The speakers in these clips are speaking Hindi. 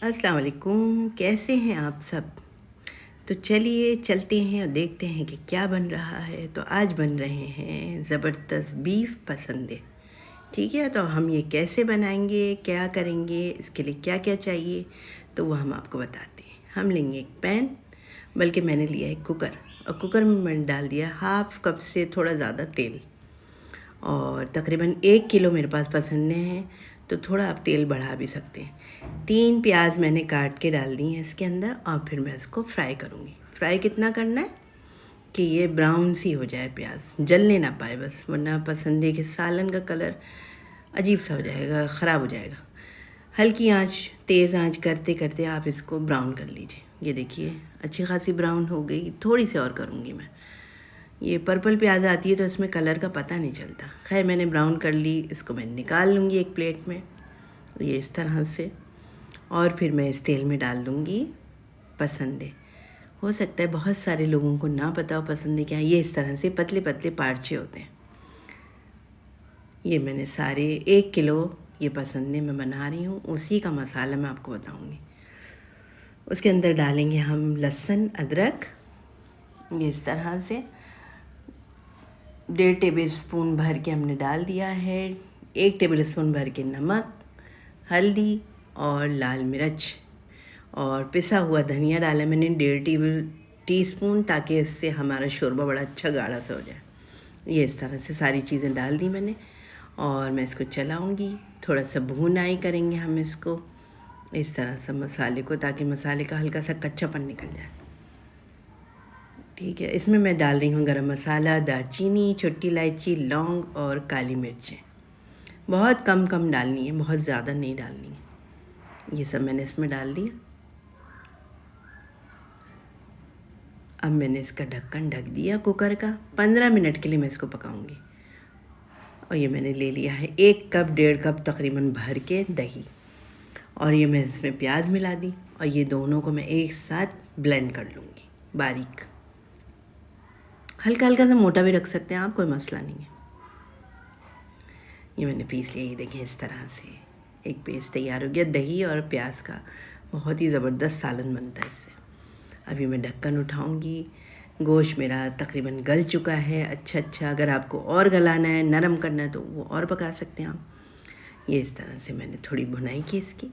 अस्सलाम वालेकुम, कैसे हैं आप सब। तो चलिए चलते हैं और देखते हैं कि क्या बन रहा है। तो आज बन रहे हैं ज़बरदस्त बीफ पसंदे। ठीक है, तो हम ये कैसे बनाएंगे, क्या करेंगे, इसके लिए क्या क्या चाहिए, तो वो हम आपको बताते हैं। हम लेंगे एक पैन, बल्कि मैंने लिया है कुकर, और कुकर में मैंने डाल दिया हाफ़ कप से थोड़ा ज़्यादा तेल। और तकरीबन 1 किलो मेरे पास पसंदे हैं, तो थोड़ा आप तेल बढ़ा भी सकते हैं। 3 प्याज मैंने काट के डाल दी हैं इसके अंदर, और फिर मैं इसको फ्राई करूँगी। फ्राई कितना करना है कि ये ब्राउन सी हो जाए, प्याज जलने ना पाए बस, वरना पसंदे के सालन का कलर अजीब सा हो जाएगा, ख़राब हो जाएगा। हल्की आंच, तेज़ आंच करते करते आप इसको ब्राउन कर लीजिए। ये देखिए अच्छी खासी ब्राउन हो गई, थोड़ी सी और करूँगी मैं। ये पर्पल प्याज आती है तो इसमें कलर का पता नहीं चलता। खैर मैंने ब्राउन कर ली, इसको मैं निकाल लूँगी एक प्लेट में, ये इस तरह से। और फिर मैं इस तेल में डाल दूँगी पसंदे। हो सकता है बहुत सारे लोगों को ना पता हो पसंदे क्या है। ये इस तरह से पतले पतले पारचे होते हैं। ये मैंने सारे 1 किलो ये पसंदे मैं बना रही हूँ, उसी का मसाला मैं आपको बताऊँगी। उसके अंदर डालेंगे हम लहसुन अदरक, ये इस तरह से 1.5 टेबल स्पून भर के हमने डाल दिया है। 1 टेबल स्पून भर के नमक, हल्दी और लाल मिर्च, और पिसा हुआ धनिया डाला मैंने 1.5 टीस्पून, ताकि इससे हमारा शोरबा बड़ा अच्छा गाढ़ा सा हो जाए। ये इस तरह से सारी चीज़ें डाल दी मैंने, और मैं इसको चलाऊंगी। थोड़ा सा भुनाई करेंगे हम इसको इस तरह से मसाले को, ताकि मसाले का हल्का सा कच्चापन निकल जाए। ठीक है, इसमें मैं डाल रही हूँ गरम मसाला, दालचीनी, छोटी इलायची, लौंग और काली मिर्चें। बहुत कम कम डालनी है, बहुत ज़्यादा नहीं डालनी है। ये सब मैंने इसमें डाल दिया। अब मैंने इसका ढक्कन ढक दिया कुकर का। 15 मिनट के लिए मैं इसको पकाऊंगी। और ये मैंने ले लिया है 1 कप 1.5 कप तकरीबन भर के दही, और ये मैं इसमें प्याज मिला दी, और ये दोनों को मैं एक साथ ब्लेंड कर लूँगी बारीक। हल्का हल्का सा मोटा भी रख सकते हैं आप, कोई मसला नहीं है। ये मैंने पीस लिया, ये देखें इस तरह से एक पेस्ट तैयार हो गया दही और प्याज का। बहुत ही ज़बरदस्त सालन बनता है इससे। अभी मैं ढक्कन उठाऊंगी। गोश्त मेरा तकरीबन गल चुका है। अच्छा, अगर आपको और गलाना है, नरम करना है, तो वो और पका सकते हैं आप। ये इस तरह से मैंने थोड़ी भुनाई की इसकी।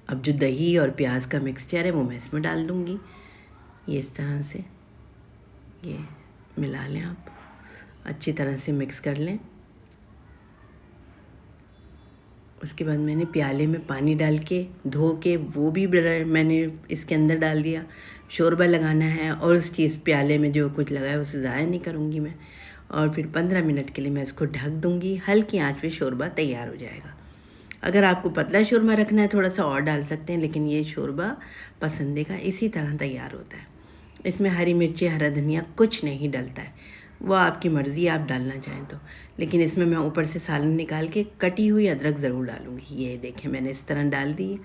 अब जो दही और प्याज का मिक्सचर है वो मैं इसमें डाल दूँगी। ये इस तरह से ये मिला लें आप, अच्छी तरह से मिक्स कर लें। उसके बाद मैंने प्याले में पानी डाल के धो के वो भी मैंने इसके अंदर डाल दिया। शोरबा लगाना है, और उस चीज़ प्याले में जो कुछ लगा है उसे ज़ाया नहीं करूँगी मैं। और फिर 15 मिनट के लिए मैं इसको ढक दूँगी। हल्की आंच पे शोरबा तैयार हो जाएगा। अगर आपको पतला शोरमा रखना है थोड़ा सा और डाल सकते हैं, लेकिन ये शोरबा पसंदे का इसी तरह तैयार होता है। इसमें हरी मिर्ची, हरा धनिया कुछ नहीं डलता है, वो आपकी मर्ज़ी, आप डालना चाहें तो। लेकिन इसमें मैं ऊपर से सालन निकाल के कटी हुई अदरक ज़रूर डालूँगी। ये देखें मैंने इस तरह डाल दी।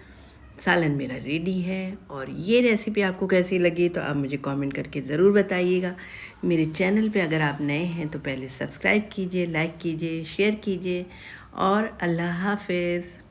सालन मेरा रेडी है। और ये रेसिपी आपको कैसी लगी तो आप मुझे कमेंट करके ज़रूर बताइएगा। मेरे चैनल पे अगर आप नए हैं तो पहले सब्सक्राइब कीजिए, लाइक कीजिए, शेयर कीजिए, और अल्लाह हाफ़िज़।